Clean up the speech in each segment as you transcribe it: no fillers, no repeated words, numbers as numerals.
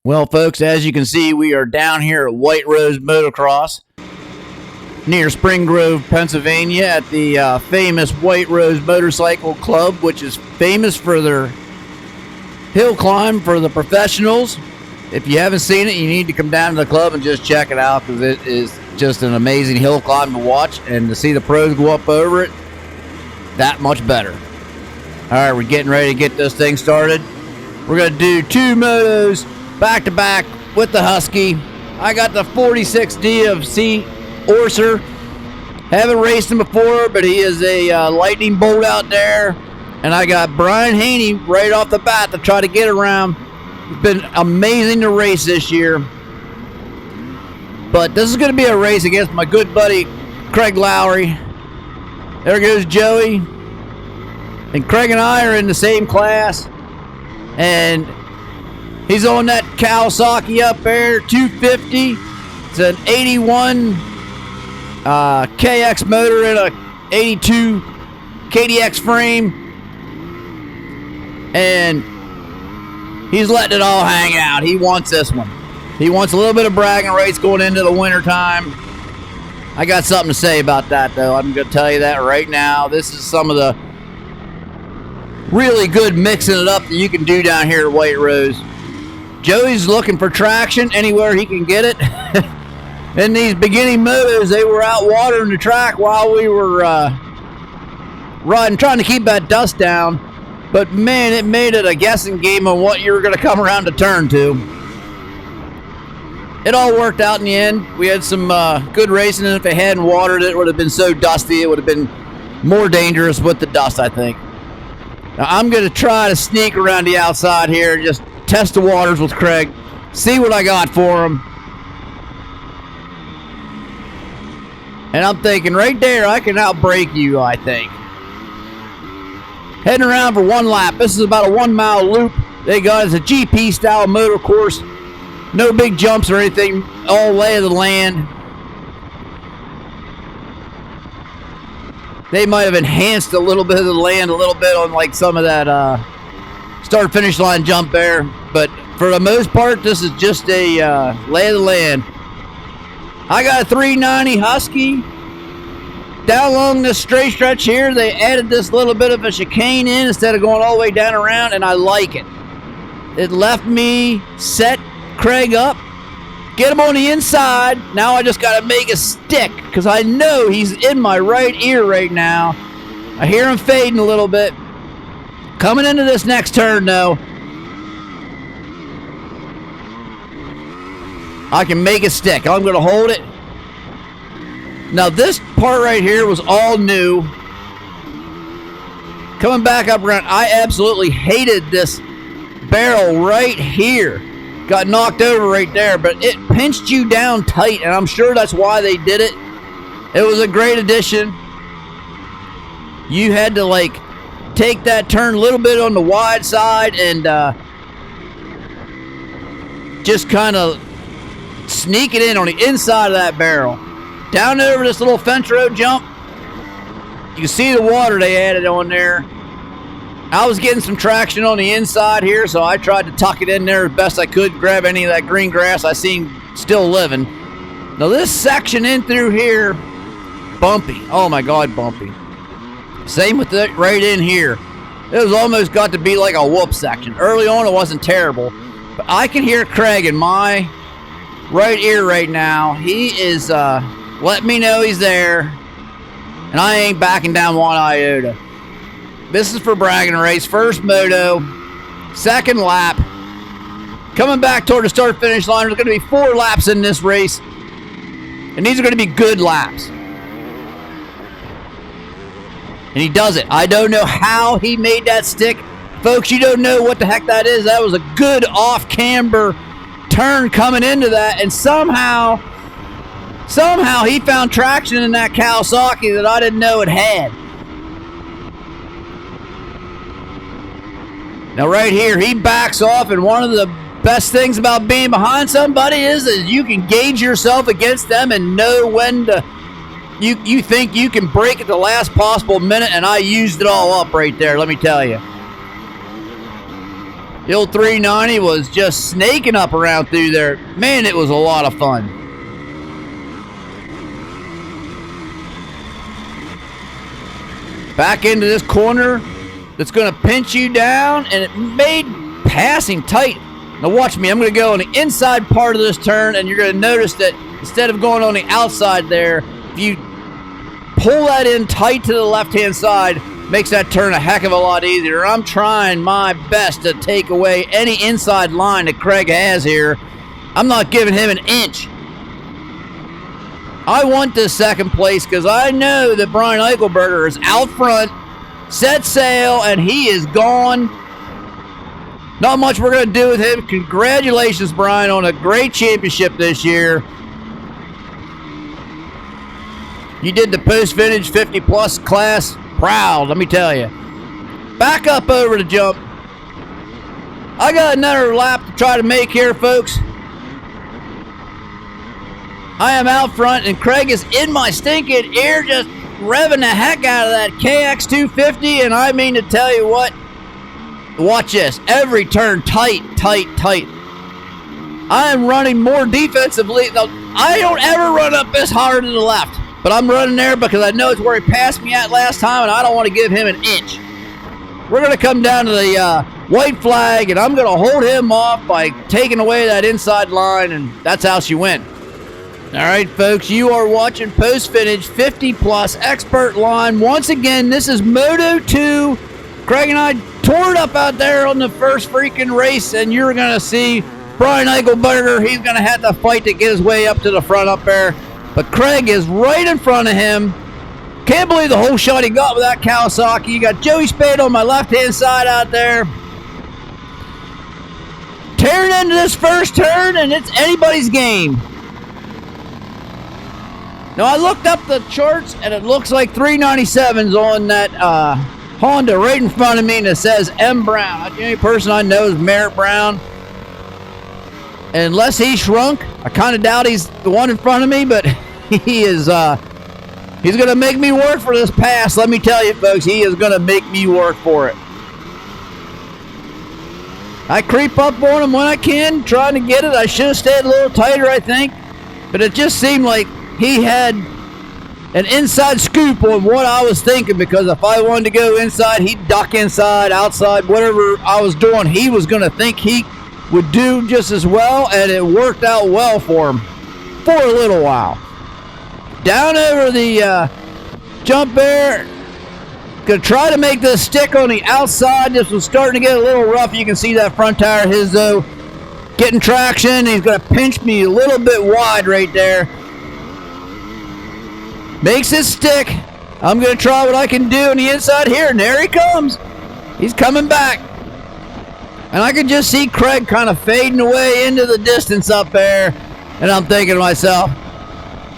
Well, folks, as you can see, we are down here at White Rose Motocross near Spring Grove, Pennsylvania at the famous White Rose Motorcycle Club, which is famous for their hill climb for the professionals. If you haven't seen it, you need to come down to the club and just check it out because it is just an amazing hill climb to watch, and to see the pros go up over it, that much better. All right, we're getting ready to get this thing started. We're going to do two motos back to back with the Husky. I got the 46D of C. Orser. Haven't raced him before, but he is a lightning bolt out there. And I got Brian Haney right off the bat to try to get around. It's been amazing to race this year. But this is going to be a race against my good buddy Craig Lowry. There goes Joey. And Craig and I are in the same class. And he's on that Kawasaki up there, 250. It's an 81 KX motor in a 82 KDX frame. And he's letting it all hang out. He wants this one. He wants a little bit of bragging rights going into the winter time. I got something to say about that, though. I'm going to tell you that right now. This is some of the really good mixing it up that you can do down here at White Rose. Joey's looking for traction anywhere he can get it. In these beginning motos, they were out watering the track while we were riding, trying to keep that dust down. But man, it made it a guessing game on what you were going to come around to turn to. It all worked out in the end. We had some good racing, and if they hadn't watered it, it would have been so dusty, it would have been more dangerous with the dust, I think. Now, I'm going to try to sneak around the outside here and just test the waters with Craig, see what I got for him. And I'm thinking right there, I can outbreak you, I think. Heading around for one lap. This is about a 1 mile loop. They got it's a GP style motor course. No big jumps or anything. All lay of the land. They might have enhanced a little bit of the land, a little bit on like some of that start finish line jump there. But for the most part, this is just a lay of the land. I got a 390 Husky. Down along this straight stretch here, they added this little bit of a chicane in instead of going all the way down around, and I like it. It left me set Craig up, get him on the inside. Now I just got to make a stick because I know he's in my right ear right now. I hear him fading a little bit. Coming into this next turn, though, I can make a stick. I'm going to hold it. Now, this part right here was all new. Coming back up around, I absolutely hated this barrel right here. Got knocked over right there, but it pinched you down tight, and I'm sure that's why they did it. It was a great addition. You had to, like, take that turn a little bit on the wide side and just kind of sneak it in on the inside of that barrel. Down over this little fence road jump. You can see the water they added on there. I was getting some traction on the inside here, so I tried to tuck it in there as best I could, grab any of that green grass I seen still living. Now this section in through here, bumpy. Oh my God, bumpy. Same with it right in here. It was almost got to be like a whoop section. Early on it wasn't terrible, but I can hear Craig in my right ear right now. He is letting me know he's there, and I ain't backing down one iota. This is for bragging race. First moto, second lap. Coming back toward the start finish line. There's going to be 4 laps in this race, and these are going to be good laps. And he does it. I don't know how he made that stick. Folks, you don't know what the heck that is. That was a good off-camber turn coming into that, and somehow he found traction in that Kawasaki that I didn't know it had. Now right here, he backs off, and one of the best things about being behind somebody is that you can gauge yourself against them and know when to, you think you can break at the last possible minute, and I used it all up right there, let me tell you. The old 390 was just snaking up around through there. Man, it was a lot of fun. Back into this corner that's going to pinch you down, and it made passing tight. Now watch me. I'm going to go on the inside part of this turn, and you're going to notice that instead of going on the outside there, if you pull that in tight to the left-hand side, makes that turn a heck of a lot easier. I'm trying my best to take away any inside line that Craig has here. I'm not giving him an inch. I want this second place because I know that Brian Eichelberger is out front, set sail, and he is gone. Not much we're going to do with him. Congratulations, Brian, on a great championship this year. You did the post-vintage 50-plus class proud, let me tell you. Back up over the jump. I got another lap to try to make here, folks. I am out front, and Craig is in my stinking ear, just revving the heck out of that KX250, and I mean to tell you what, watch this. Every turn tight, tight, tight. I am running more defensively. Now, I don't ever run up this hard to the left, but I'm running there because I know it's where he passed me at last time, and I don't want to give him an inch. We're going to come down to the white flag, and I'm going to hold him off by taking away that inside line, and that's how she went. All right, folks, you are watching post-finish 50-plus expert line. Once again, this is Moto 2. Craig and I tore it up out there on the first freaking race, and you're going to see Brian Eichelberger. He's going to have to fight to get his way up to the front up there. But Craig is right in front of him. Can't believe the whole shot he got with that Kawasaki. You got Joey Spade on my left-hand side out there. Tearing into this first turn, and it's anybody's game. Now, I looked up the charts, and it looks like 397's on that Honda right in front of me, and it says M. Brown. The only person I know is Merritt Brown. And unless he shrunk, I kind of doubt he's the one in front of me, but he is, he's going to make me work for this pass. Let me tell you, folks, he is going to make me work for it. I creep up on him when I can, trying to get it. I should have stayed a little tighter, I think. But it just seemed like he had an inside scoop on what I was thinking, because if I wanted to go inside, he'd duck inside, outside, whatever I was doing, he was going to think he would do just as well, and it worked out well for him for a little while. Down over the jump there. Going to try to make this stick on the outside. This was starting to get a little rough. You can see that front tire of his, though, getting traction. He's going to pinch me a little bit wide right there. Makes it stick. I'm going to try what I can do on the inside here, and there he comes. He's coming back. And I can just see Craig kind of fading away into the distance up there. And I'm thinking to myself,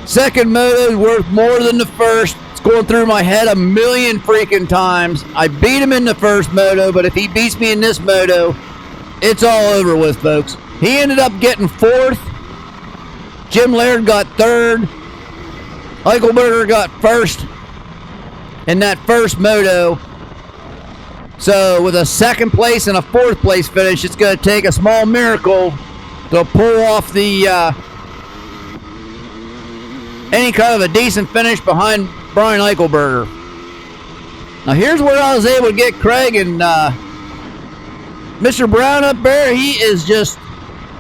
second moto is worth more than the first. It's going through my head a million freaking times. I beat him in the first moto, but if he beats me in this moto, it's all over with, folks. He ended up getting fourth. Jim Laird got third. Eichelberger got first in that first moto. So with a second place and a fourth place finish, it's going to take a small miracle to pull off the any kind of a decent finish behind Brian Eichelberger. Now here's where I was able to get Craig and Mr. Brown up there. He is just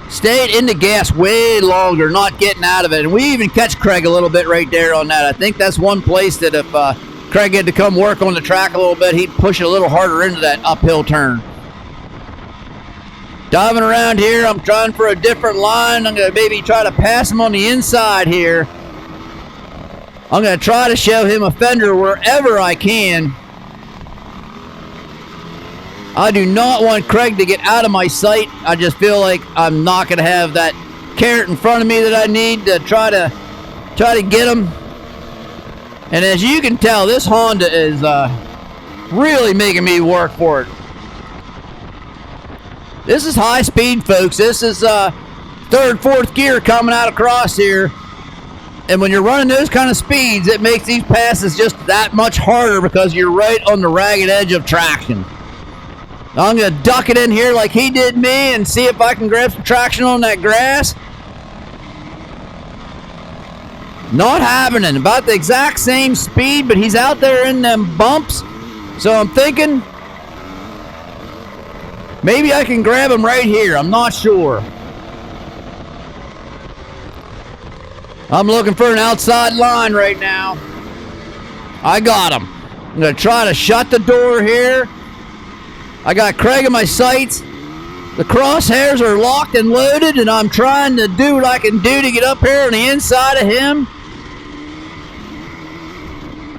stayed in the gas way longer, not getting out of it. And we even catch Craig a little bit right there on that. I think that's one place that if Craig had to come work on the track a little bit, he'd push it a little harder into that uphill turn. Diving around here, I'm trying for a different line. I'm going to maybe try to pass him on the inside here. I'm going to try to show him a fender wherever I can. I do not want Craig to get out of my sight. I just feel like I'm not going to have that carrot in front of me that I need to try to get him. And as you can tell, this Honda is really making me work for it. This is high speed, folks. This is third, fourth gear coming out across here. And when you're running those kind of speeds, it makes these passes just that much harder because you're right on the ragged edge of traction. I'm going to duck it in here like he did me and see if I can grab some traction on that grass. Not happening. About the exact same speed, but he's out there in them bumps. So I'm thinking maybe I can grab him right here. I'm not sure. I'm looking for an outside line right now. I got him. I'm going to try to shut the door here. I got Craig in my sights. The crosshairs are locked and loaded, and I'm trying to do what I can do to get up here on the inside of him.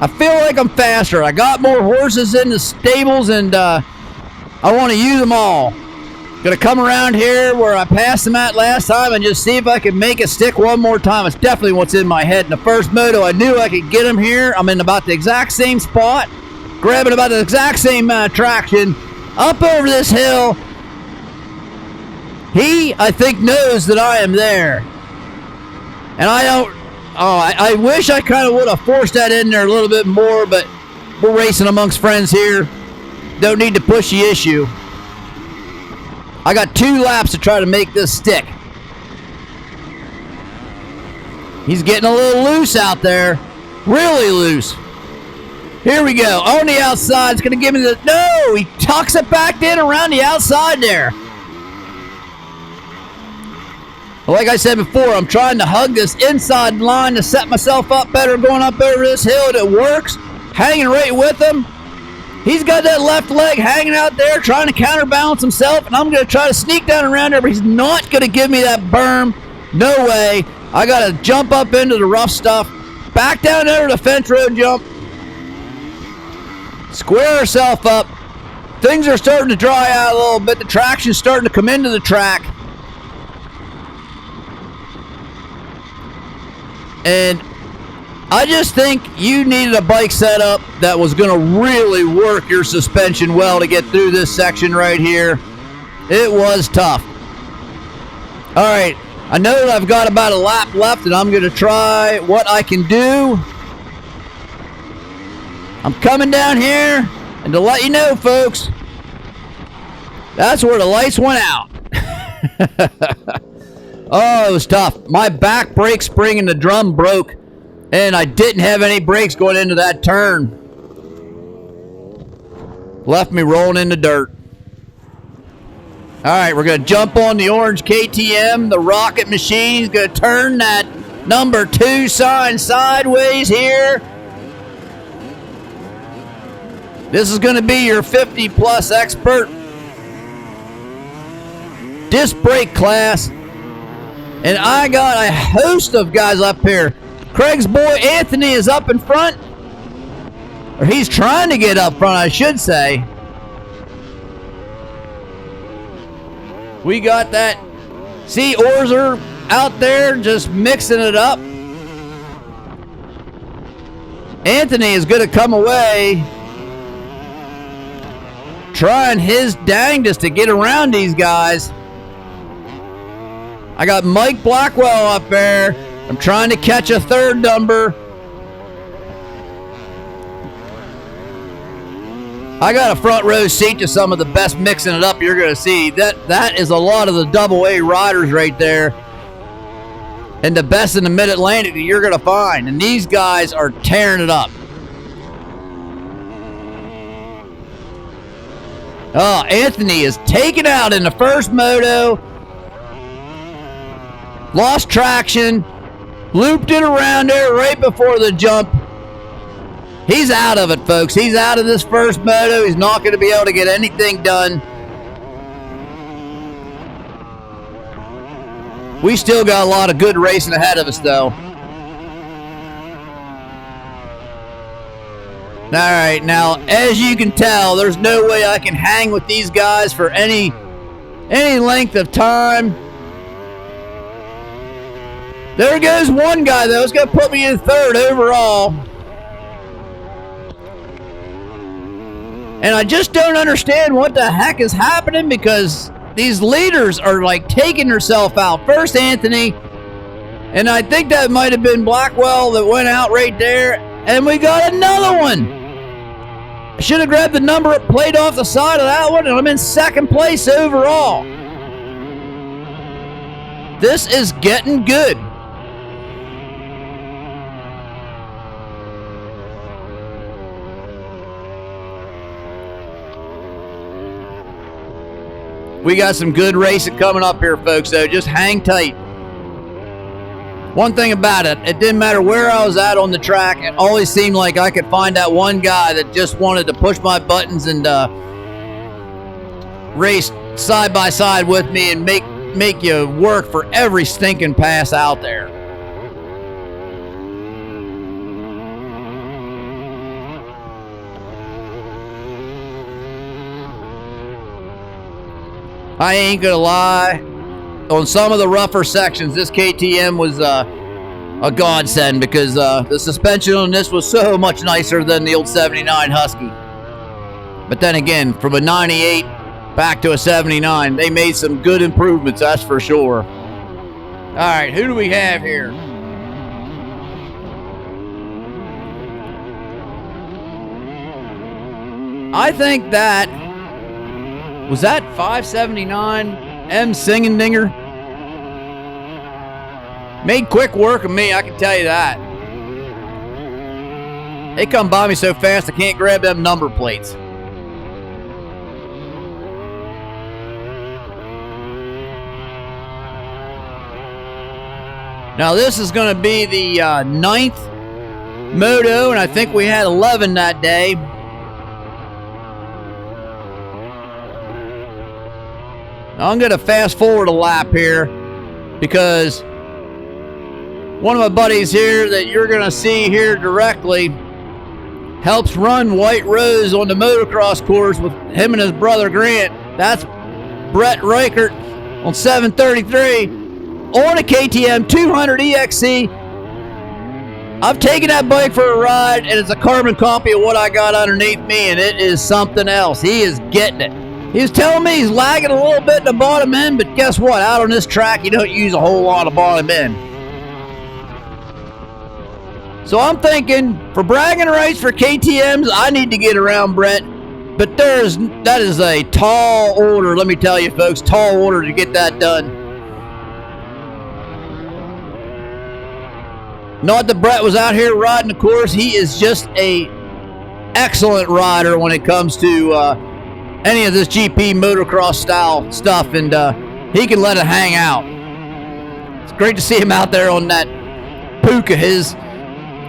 I feel like I'm faster. I got more horses in the stables, and I want to use them all. Gonna come around here where I passed him at last time and just see if I can make it stick one more time. It's definitely what's in my head. In the first moto, I knew I could get him here. I'm in about the exact same spot, grabbing about the exact same amount of traction. Up over this hill. He, I think, knows that I am there. And I don't... Oh, I wish I kind of would have forced that in there a little bit more, but we're racing amongst friends here. Don't need to push the issue. I got 2 laps to try to make this stick. He's getting a little loose out there. Really loose. Here we go. On the outside. It's going to give me the... No! He tucks it back in around the outside there. Like I said before, I'm trying to hug this inside line to set myself up better going up over this hill, and it works. Hanging right with him. He's got that left leg hanging out there trying to counterbalance himself, and I'm going to try to sneak down around there, but he's not going to give me that berm. No way. I got to jump up into the rough stuff. Back down over the fence road jump. Square herself up. Things are starting to dry out a little bit. The traction's starting to come into the track. And I just think you needed a bike setup that was going to really work your suspension well to get through this section right here. It was tough. All right, I know that I've got about a lap left, and I'm going to try what I can do. I'm coming down here, and to let you know, folks, that's where the lights went out. Oh, it was tough. My back brake spring and the drum broke, and I didn't have any brakes going into that turn. Left me rolling in the dirt. All right, we're going to jump on the orange KTM. The rocket machine is going to turn that number 2 sign sideways here. This is going to be your 50-plus expert disc brake class. And I got a host of guys up here. Craig's boy Anthony is up in front. Or he's trying to get up front, I should say. We got that. See, Orzer out there just mixing it up. Anthony is going to come away trying his dangest to get around these guys. I got Mike Blackwell up there. I'm trying to catch a third number. I got a front row seat to some of the best mixing it up you're going to see. That is a lot of the double-A riders right there. And the best in the Mid-Atlantic that you're going to find. And these guys are tearing it up. Oh, Anthony is taken out in the first moto. Lost traction. Looped it around there right before the jump. He's out of it, folks. He's out of this first moto. He's not going to be able to get anything done. We still got a lot of good racing ahead of us, though. All right, now, as you can tell, there's no way I can hang with these guys for any length of time. There goes one guy, though. It's going to put me in third overall. And I just don't understand what the heck is happening because these leaders are like taking herself out. First Anthony, and I think that might have been Blackwell that went out right there. And we got another one. I should have grabbed the number plate off the side of that one, and I'm in second place overall. This is getting good. We got some good racing coming up here, folks, so just hang tight. One thing about it, it didn't matter where I was at on the track. It always seemed like I could find that one guy that just wanted to push my buttons and race side by side with me and make you work for every stinking pass out there. I ain't gonna lie. On some of the rougher sections, this KTM was a godsend because the suspension on this was so much nicer than the old 79 Husky. But then again, from a 98 back to a 79, they made some good improvements, that's for sure. All right, who do we have here? I think that was that 579 M Singendinger. Made quick work of me, I can tell you that. They come by me so fast I can't grab them number plates. Now this is going to be the 9th Moto, and I think we had 11 that day. Now I'm going to fast forward a lap here because one of my buddies here that you're going to see here directly helps run White Rose on the motocross course with him and his brother Grant. That's Brett Reichert on 733 on a KTM 200 EXC. I've taken that bike for a ride, and it's a carbon copy of what I got underneath me, and it is something else. He is getting it. He was telling me he's lagging a little bit in the bottom end, but guess what? Out on this track, you don't use a whole lot of bottom end. So I'm thinking, for bragging rights for KTMs, I need to get around Brett. But that is a tall order, let me tell you, folks. Tall order to get that done. Not that Brett was out here riding the course. He is just a excellent rider when it comes to any of this GP motocross style stuff, and he can let it hang out. It's great to see him out there on that Puke of his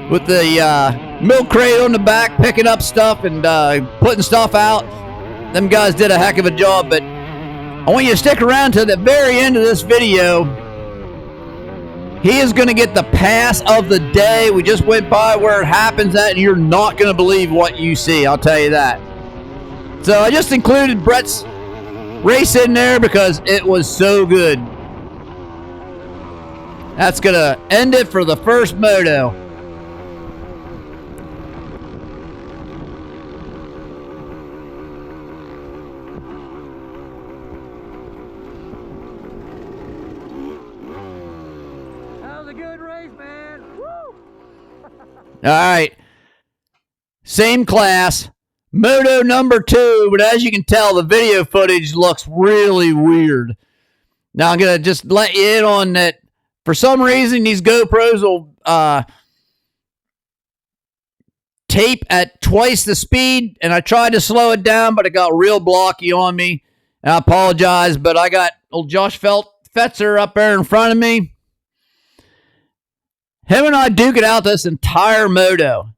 with the milk crate on the back, picking up stuff and putting stuff out. Them guys did a heck of a job, but I want you to stick around to the very end of this video. He is going to get the pass of the day. We just went by where it happens at, and you're not going to believe what you see, I'll tell you that. So I just included Brett's race in there because it was so good. That's going to end it for the first moto. That was a good race, man. Woo! All right. Same class. Moto number 2, but as you can tell, the video footage looks really weird. Now, I'm going to just let you in on that. For some reason, these GoPros will tape at twice the speed, and I tried to slow it down, but it got real blocky on me. And I apologize, but I got old Josh Fetzer up there in front of me. Him and I duke it out this entire moto.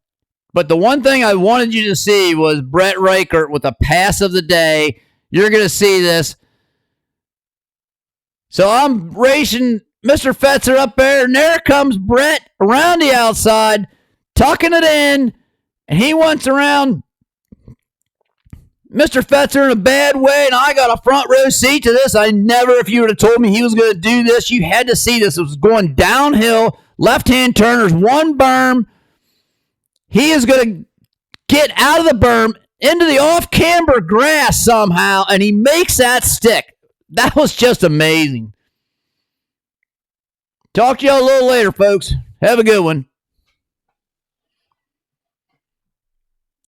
But the one thing I wanted you to see was Brett Reichert with a pass of the day. You're going to see this. So I'm racing Mr. Fetzer up there, and there comes Brett around the outside, tucking it in, and he wants around Mr. Fetzer in a bad way, and I got a front row seat to this. I never, if you would have told me he was going to do this, you had to see this. It was going downhill, left-hand turners, one berm. He is going to get out of the berm into the off-camber grass somehow, and he makes that stick. That was just amazing. Talk to y'all a little later, folks. Have a good one.